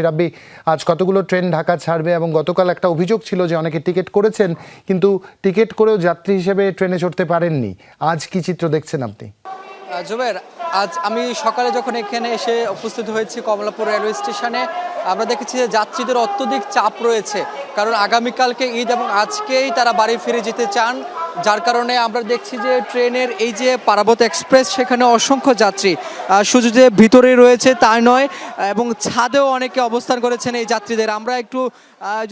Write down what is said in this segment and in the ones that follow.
রাব্বি, আজ কতগুলো ট্রেন ঢাকা ছাড়বে এবং গতকাল একটা অভিযোগ ছিল যে অনেকে টিকিট করেছেন কিন্তু টিকিট করেও যাত্রী হিসেবে ট্রেনে চড়তে পারেননি। আজ কি চিত্র দেখছেন আপনি? জুবের, আজ আমি সকালে যখন এখানে এসে উপস্থিত হয়েছি কমলাপুর রেলওয়ে স্টেশনে, আমরা দেখেছি যে যাত্রীদের অত্যধিক চাপ রয়েছে, কারণ আগামীকালকে ঈদ এবং আজকেই তারা বাড়ি ফিরে যেতে চান। যার কারণে আমরা দেখছি যে ট্রেনের এই যে পারাবত এক্সপ্রেস, সেখানে অসংখ্য যাত্রী শুধু যে ভিতরে রয়েছে তাই নয়, এবং ছাদেও অনেকে অবস্থান করেছেন এই যাত্রীদের। আমরা একটু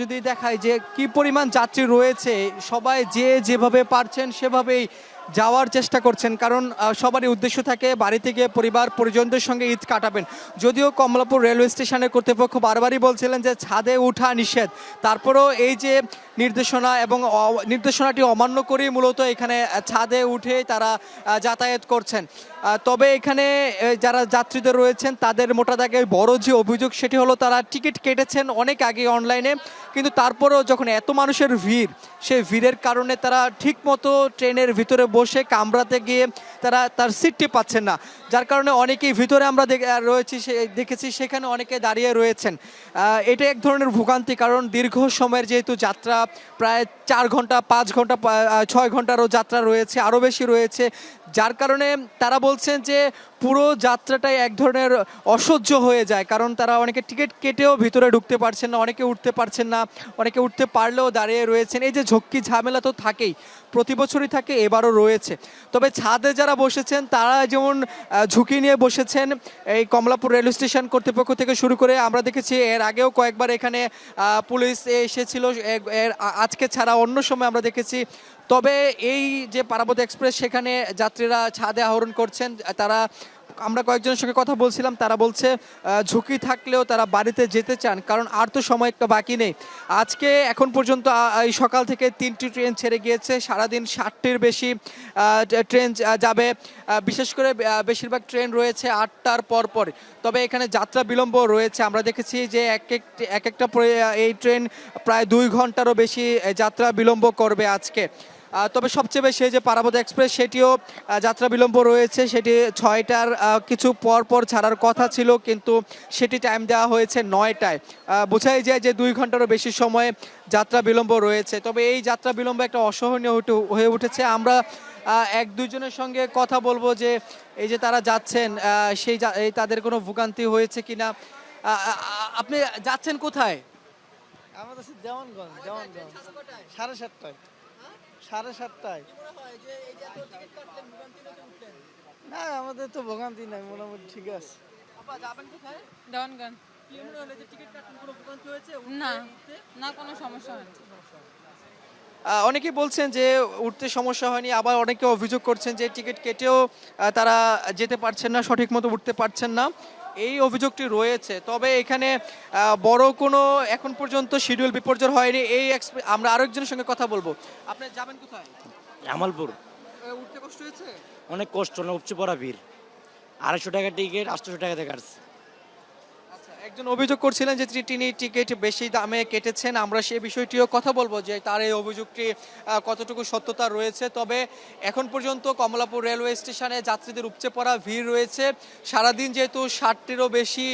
যদি দেখাই যে কি পরিমাণ যাত্রী রয়েছে, সবাই যেভাবে পারছেন সেভাবেই যাওয়ার চেষ্টা করছেন, কারণ সবারই উদ্দেশ্য থাকে বাড়ি থেকে পরিবার পরিজনদের সঙ্গে ঈদ কাটাবেন। যদিও কমলাপুর রেলওয়ে স্টেশনের কর্তৃপক্ষ বারবারই বলছিলেন যে ছাদে ওঠা নিষেধ, তারপরেও এই যে নির্দেশনা এবং নির্দেশনাটি অমান্য করেই মূলত এখানে ছাদে উঠে তারা যাতায়াত করছেন। তবে এখানে যারা যাত্রীদের রয়েছেন তাদের মোটা দাগে বড় যে অভিযোগ সেটি হলো তারা টিকিট কেটেছেন অনেক আগে অনলাইনে, কিন্তু তারপরেও যখন এত মানুষের ভিড়, সেই ভিড়ের কারণে তারা ঠিকমতো ট্রেনের ভিতরে বসে কামরাতে গিয়ে তারা তার সিটটি পাচ্ছেন না। যার কারণে অনেকেই ভিতরে আমরা দেখেছি সেখানে অনেকে দাঁড়িয়ে রয়েছেন। এটা এক ধরনের ভোগান্তি, কারণ দীর্ঘ সময়ের যেহেতু যাত্রা, প্রায় 4 ঘন্টা 5 ঘন্টা 6 ঘন্টারও যাত্রা রয়েছে, আরও বেশি রয়েছে। যার কারণে তারা বলছেন যে পুরো যাত্রাটাই এক ধরনের অসহ্য হয়ে যায়, কারণ তারা অনেকে টিকিট কেটেও ভিতরে ঢুকতে পারছেন না, অনেকে উঠতে পারছেন না, অনেকে উঠতে পারলেও দাঁড়িয়ে রয়েছেন। এই যে ঝক্কি ঝামেলা তো থাকেই, প্রতি বছরই থাকে, এবারও রয়েছে। তবে ছাদে যারা বসেছেন তারা যেমন ঝুঁকি নিয়ে বসেছেন, এই কমলাপুর রেলওয়ে স্টেশন কর্তৃপক্ষ থেকে শুরু করে আমরা দেখেছি এর আগেও কয়েকবার এখানে পুলিশ এসেছিল, আজকে ছাড়া অন্য সময় আমরা দেখেছি। তবে এই যে পারাবত এক্সপ্রেস, সেখানে যাত্রীরা ছাদে আহরণ করছেন। তারা, আমরা কয়েকজনের সঙ্গে কথা বলছিলাম, তারা বলছে ঝুঁকি থাকলেও তারা বাড়িতে যেতে চান, কারণ আর তো সময় একটা বাকি নেই। আজকে এখন পর্যন্ত এই সকাল থেকে 3টি ট্রেন ছেড়ে গিয়েছে, সারাদিন 60টির বেশি ট্রেন যাবে। বিশেষ করে বেশিরভাগ ট্রেন রয়েছে 8টার পর। তবে এখানে যাত্রা বিলম্ব রয়েছে। আমরা দেখেছি যে এক একটা এই ট্রেন প্রায় 2 ঘন্টারও বেশি যাত্রা বিলম্ব করবে আজকে। তবে সবচেয়ে বেশি যে পারাবত এক্সপ্রেস, সেটিও যাত্রা বিলম্ব রয়েছে। সেটি 6টার কিছু পর ছাড়ার কথা ছিল, কিন্তু সেটি টাইম দেওয়া হয়েছে 9টায়। বোঝাই যায় যে 2 ঘন্টারও বেশি সময়ে যাত্রা বিলম্ব রয়েছে। তবে এই যাত্রা বিলম্ব একটা অসহনীয় হয়ে উঠেছে। আমরা 1-2 জনের সঙ্গে কথা বলবো যে এই যে তারা যাচ্ছেন, এই তাদের কোনো ভোগান্তি হয়েছে কিনা। আপনি যাচ্ছেন কোথায়? আমাদের দেওয়ানগঞ্জ 7:30 7:30। না, আমাদের তো ভোগান্তি নাই, মোটামুটি ঠিক আছে। যাবেন কোথায়? দেওয়ানগঞ্জ। কি মনে হলো যে টিকিট কাটতে কোনো ভোগান্তি হয়েছে? না, কোনো সমস্যা হয়নি। অনেকেই বলছেন যে উঠতে সমস্যা হয়নি, আবার অনেকে অভিযোগ করছেন যে টিকিট কেটেও তারা যেতে পারছেন না, সঠিক মতো উঠতে পারছেন না, এই অভিযোগটি রয়েছে। তবে এখানে বড় কোনো এখন পর্যন্ত শিডিউল বিপর্যয় হয়নি। আমরা আরেকজনের সঙ্গে কথা বলবো। আপনি যাবেন কোথায়? জামালপুর। উঠতে কষ্ট হয়েছে? অনেক কষ্ট, না উপচে পড়া ভিড়। 250 টাকা টিকিট, 800 টাকা দিয়ে কাটছে। একজন অভিযোগ করছিলেন যে তিনি টিকিট বেশি দামে কেটেছেন। আমরা সেই বিষয়টিও কথা বলবো যে তার এই অভিযোগটি কতটুকু সত্যতা রয়েছে। তবে এখন পর্যন্ত কমলাপুর রেলওয়ে স্টেশনে যাত্রীদের উপচে পড়া ভিড় রয়েছে। সারাদিন যেহেতু 60টিরও বেশি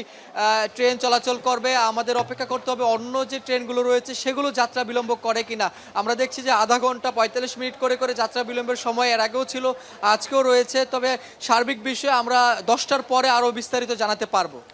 ট্রেন চলাচল করবে, আমাদের অপেক্ষা করতে হবে অন্য যে ট্রেনগুলো রয়েছে সেগুলো যাত্রা বিলম্ব করে কিনা। আমরা দেখছি যে আধা ঘন্টা 45 মিনিট করে যাত্রা বিলম্বের সময় এর আগেও ছিল, আজকেও রয়েছে। তবে সার্বিক বিষয়ে আমরা 10টার পরে আরও বিস্তারিত জানাতে পারবো।